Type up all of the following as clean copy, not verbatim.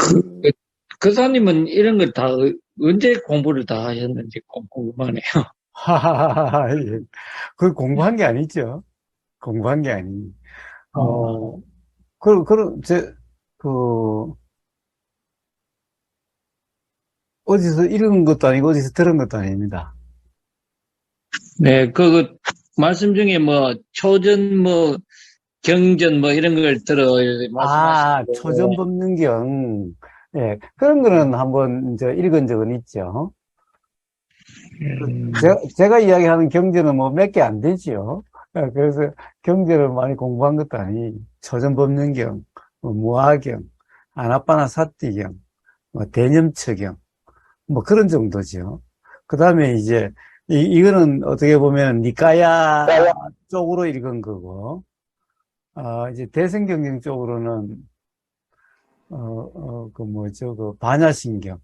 그, 그사님은 이런 걸 다 언제 공부를 다 하셨는지 궁금하네요. 하하하하, 예. 그 공부한 게 아니죠. 공부한 게 아니. 어, 어, 그, 어디서 읽은 것도 아니고 어디서 들은 것도 아닙니다. 네, 말씀 중에 뭐, 초전, 뭐, 경전, 뭐, 이런 걸 들어 아, 말씀하시는데, 초전법문경. 예, 그런 거는 한번 이제 읽은 적은 있죠. 제가 이야기하는 경제는 뭐 몇 개 안 되지요. 그래서 경제를 많이 공부한 것도 아니, 초전법륜경, 뭐 무화경, 아나빠나 사띠경, 뭐 대념처경, 뭐 그런 정도죠. 그 다음에 이제, 이거는 어떻게 보면 니까야 쪽으로 읽은 거고, 이제 대승경경 쪽으로는, 그 뭐죠, 그 반야신경.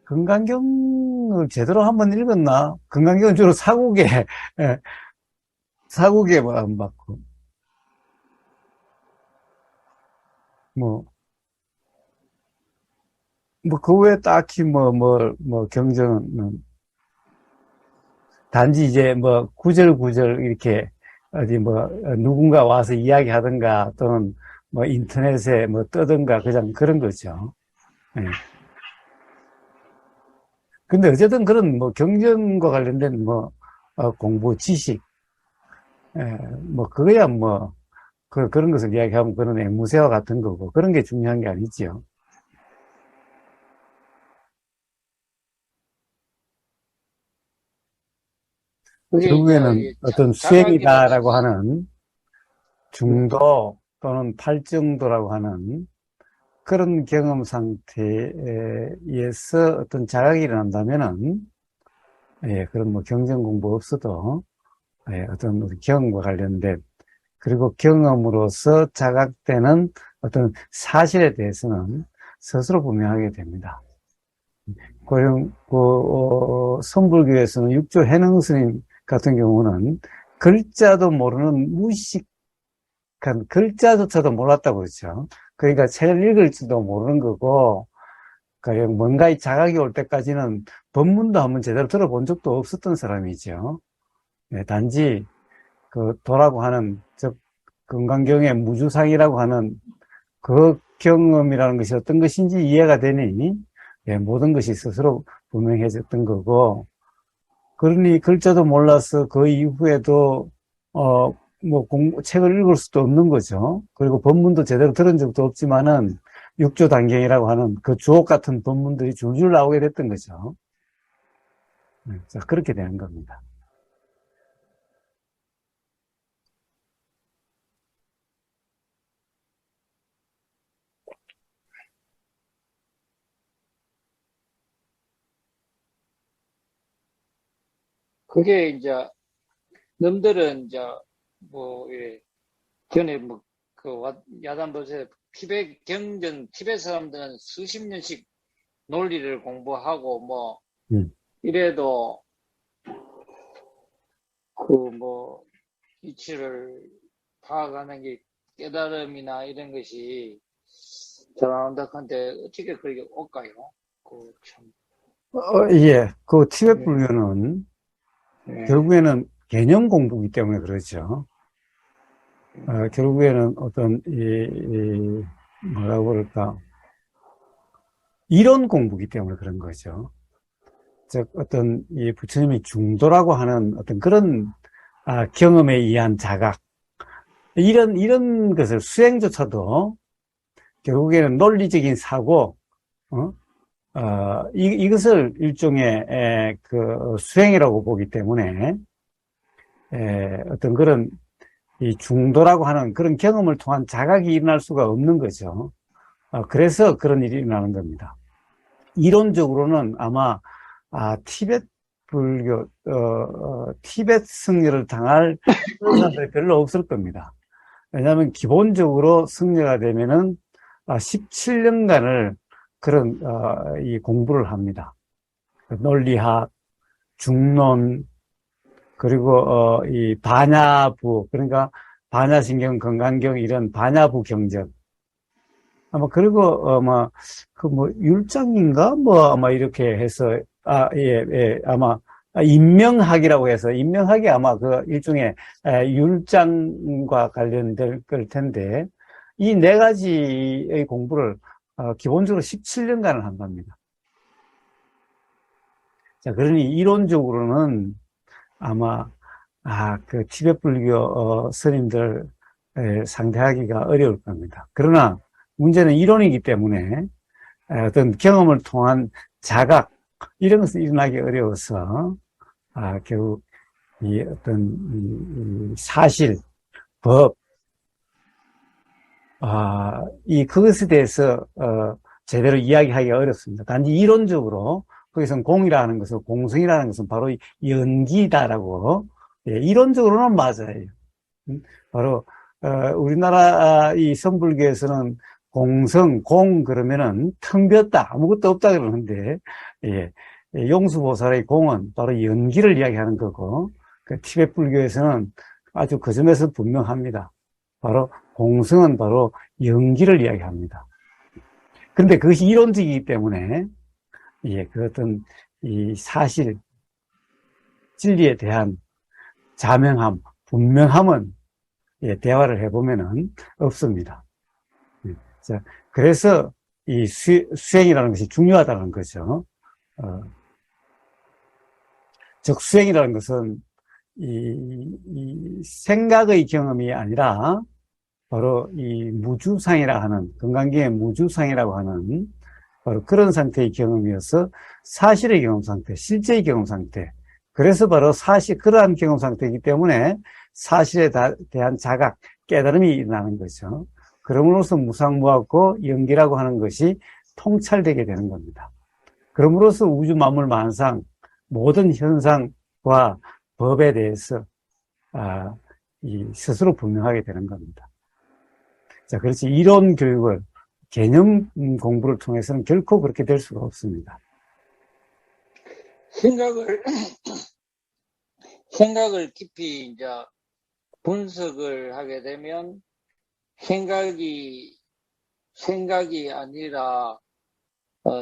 금강경을 제대로 한번 읽었나? 금강경은 주로 사국에, 예, 사국에만 받고, 뭐, 그 외에 딱히 경전은, 단지 이제 구절구절 이렇게, 어디 누군가 와서 이야기하든가, 또는 인터넷에 뜨든가, 그냥 그런 거죠. 예. 근데 어쨌든 그런 경전과 관련된 공부 지식, 예, 그거야 그런 것을 이야기하면 그런 앵무새와 같은 거고, 그런 게 중요한 게 아니지요. 그게 결국에는 이제 어떤 수행이다라고 자각이라든지, 하는 중도 또는 팔정도라고 하는 그런 경험 상태에서 어떤 자각이 일어난다면은, 예, 그런 경전 공부 없어도, 예, 어떤 경험과 관련된, 그리고 경험으로서 자각되는 어떤 사실에 대해서는 스스로 분명하게 됩니다. 선불교에서는 육조 해능 스님 같은 경우는 글자도 모르는 무식한 글자조차도 몰랐다고 그러죠. 그러니까 책을 읽을지도 모르는 거고, 그러니까 뭔가의 자각이 올 때까지는 법문도 한번 제대로 들어본 적도 없었던 사람이죠. 네, 단지 그 도라고 하는, 즉 금강경의 무주상이라고 하는 그 경험이라는 것이 어떤 것인지 이해가 되니, 예, 모든 것이 스스로 분명해졌던 거고, 그러니 글자도 몰라서 그 이후에도 책을 읽을 수도 없는 거죠. 그리고 법문도 제대로 들은 적도 없지만은 육조단경이라고 하는 그 주옥 같은 법문들이 줄줄 나오게 됐던 거죠. 네, 자, 그렇게 되는 겁니다. 그게 이제, 남들은 이제, 뭐, 예, 전에 뭐, 야단법세 티벳 사람들은 수십 년씩 논리를 공부하고, 뭐, 음. 이래도, 뭐, 이치를 파악하는 게 깨달음이나 이런 것이 잘 안 온다 한데, 어떻게 그렇게 올까요? 참, 예, 그 티베트 예, 불교는 예, 결국에는 개념 공부이기 때문에 그렇죠. 결국에는 어떤 뭐라고 그럴까, 이론 공부이기 때문에 그런 거죠. 즉 어떤 이 부처님의 중도라고 하는 어떤 그런 경험에 의한 자각, 이런 것을 수행조차도 결국에는 논리적인 사고, 어? 이것을 일종의 그 수행이라고 보기 때문에 어떤 그런 이 중도라고 하는 그런 경험을 통한 자각이 일어날 수가 없는 거죠. 그래서 그런 일이 일어나는 겁니다. 이론적으로는 아마 티베트 불교, 티베트 승려를 당할 그런 사람들이 별로 없을 겁니다. 왜냐하면 기본적으로 승려가 되면은 17년간을 그런 이 공부를 합니다. 논리학, 중론, 그리고 이 반야부, 그러니까 반야신경, 건강경 이런 반야부 경전, 아마, 그리고, 율장인가? 뭐, 아마 이렇게 해서, 아마, 인명학이라고 해서, 인명학이 아마 그 일종의 율장과 관련될 걸 텐데, 이 네 가지의 공부를, 기본적으로 17년간을 한 겁니다. 자, 그러니 이론적으로는 아마, 그 티베트 불교, 스님들, 상대하기가 어려울 겁니다. 그러나, 문제는 이론이기 때문에, 어떤 경험을 통한 자각, 이런 것은 일어나기 어려워서, 결국, 이 어떤, 이 사실, 법, 그것에 대해서, 제대로 이야기하기가 어렵습니다. 단지 이론적으로, 거기선 공이라는 것은, 공성이라는 것은 바로 연기다라고, 이론적으로는 맞아요. 바로, 우리나라 이 선불교에서는 공성, 공 그러면은 텅 비었다, 아무것도 없다 그러는데, 예, 용수보살의 공은 바로 연기를 이야기하는 거고, 그 티베트 불교에서는 아주 그 점에서 분명합니다. 바로 공성은 바로 연기를 이야기합니다. 그런데 그것이 이론적이기 때문에, 그 어떤 이 사실, 진리에 대한 자명함, 분명함은 대화를 해보면은 없습니다. 자, 그래서 이 수행이라는 것이 중요하다는 거죠. 즉, 수행이라는 것은 이 생각의 경험이 아니라 바로 이 무주상이라 하는, 건강기의 무주상이라고 하는 바로 그런 상태의 경험이어서 사실의 경험 상태, 실제의 경험 상태. 그래서 바로 그러한 경험 상태이기 때문에 사실에 대한 자각, 깨달음이 일어나는 거죠. 그럼으로써 무상무하고 연기라고 하는 것이 통찰되게 되는 겁니다. 그럼으로써 우주 만물 만상, 모든 현상과 법에 대해서 스스로 분명하게 되는 겁니다. 자, 그렇지 이론 교육을 개념 공부를 통해서는 결코 그렇게 될 수가 없습니다. 생각을 깊이 이제 분석을 하게 되면 생각이 아니라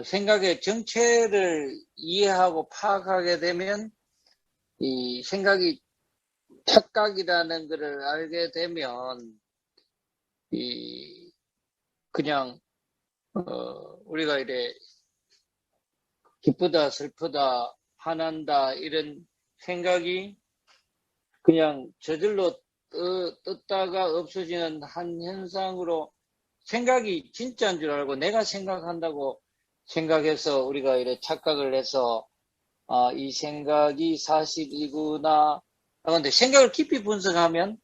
생각의 정체를 이해하고 파악하게 되면 이 생각이 착각이라는 것을 알게 되면 그냥 우리가 이래 기쁘다 슬프다 화난다 이런 생각이 그냥 저절로 떴다가 없어지는 한 현상으로 생각이 진짜인 줄 알고 내가 생각한다고 생각해서 우리가 이래 착각을 해서 이 생각이 사실이구나. 그런데 생각을 깊이 분석하면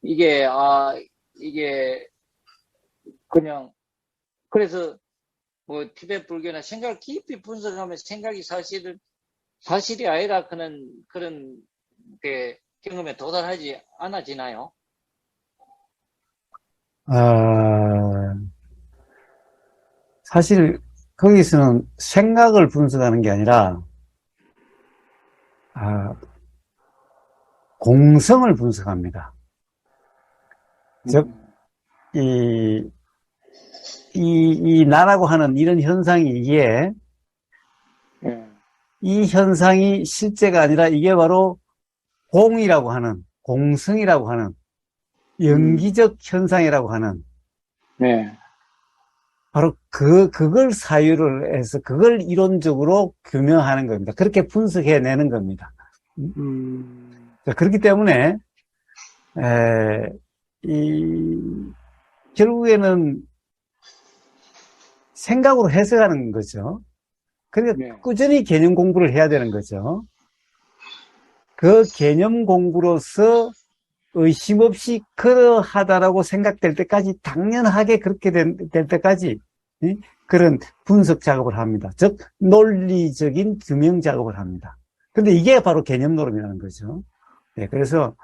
이게 그냥 그래서 뭐 티베트 불교나 생각을 깊이 분석하면 생각이 사실이 아니라 그런 게 경험에 도달하지 않아지나요? 사실 거기서는 생각을 분석하는 게 아니라 공성을 분석합니다. 즉, 이 나라고 하는 이런 현상이 이 현상이 실제가 아니라 이게 바로 공이라고 하는, 공성이라고 하는, 연기적 현상이라고 하는, 바로 그걸 사유를 해서 그걸 이론적으로 규명하는 겁니다. 그렇게 분석해내는 겁니다. 그렇기 때문에, 결국에는 생각으로 해석하는 거죠. 그러니까 꾸준히 개념 공부를 해야 되는 거죠. 그 개념 공부로서 의심 없이 그러하다라고 생각될 때까지 당연하게 그렇게 될 때까지 그런 분석 작업을 합니다. 즉 논리적인 규명 작업을 합니다. 근데 이게 바로 개념 노름이라는 거죠. 그래서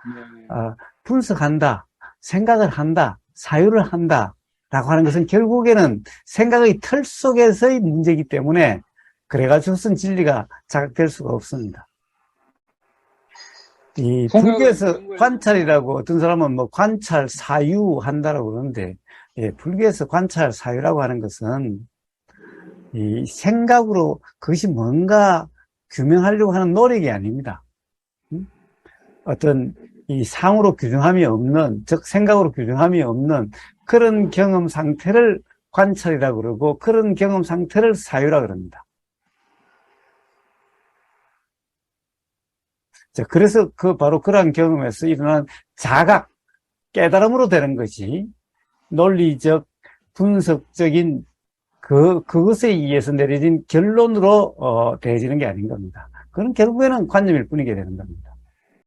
분석한다, 생각을 한다, 사유를 한다 라고 하는 것은 결국에는 생각의 틀 속에서의 문제이기 때문에 그래가지고선 진리가 자각될 수가 없습니다. 이 불교에서 관찰이라고 어떤 사람은 뭐 관찰 사유 한다라고 그러는데 예, 불교에서 관찰 사유라고 하는 것은 이 생각으로 그것이 뭔가 규명하려고 하는 노력이 아닙니다. 어떤 이 상으로 규정함이 없는, 즉 생각으로 규정함이 없는 그런 경험 상태를 관찰이라고 그러고 그런 경험 상태를 사유라고 그럽니다. 자, 그래서 바로 그러한 경험에서 일어난 자각, 깨달음으로 되는 것이 논리적, 분석적인 그것에 의해서 내려진 결론으로 되어지는 게 아닌 겁니다. 그건 결국에는 관념일 뿐이게 되는 겁니다.